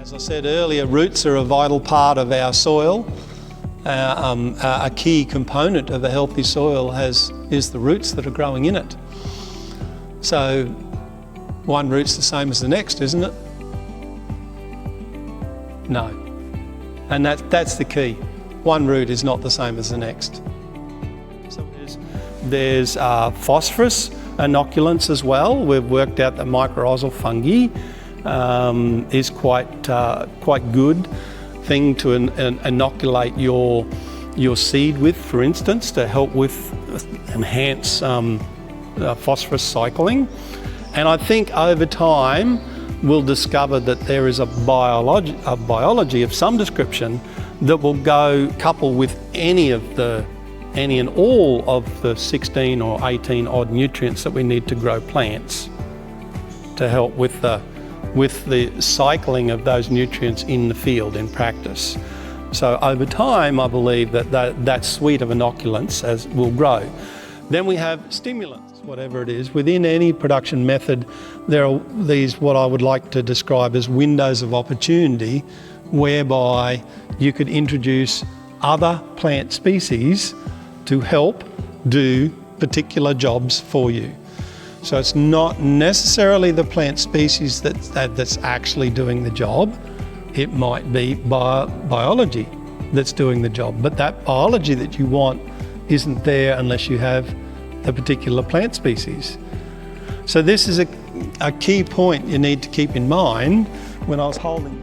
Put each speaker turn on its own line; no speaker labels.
As I said earlier, roots are a vital part of our soil. A key component of a healthy soil is the roots that are growing in it. So one root's the same as the next, isn't it? No. And that's the key. One root is not the same as the next. So there's phosphorus inoculants as well. We've worked out that mycorrhizal fungi is quite good thing to inoculate your seed with, for instance, to help with enhance phosphorus cycling. And I think over time we'll discover that there is a biology of some description that will go couple with any and all of the 16 or 18 odd nutrients that we need to grow plants to help with the cycling of those nutrients in the field in practice. So over time, I believe that suite of inoculants will grow. Then we have stimulants, whatever it is. Within any production method, there are these, what I would like to describe as windows of opportunity, whereby you could introduce other plant species to help do particular jobs for you. So it's not necessarily the plant species that's actually doing the job. It might be biology that's doing the job, but that biology that you want isn't there unless you have the particular plant species. So this is a key point you need to keep in mind when I was holding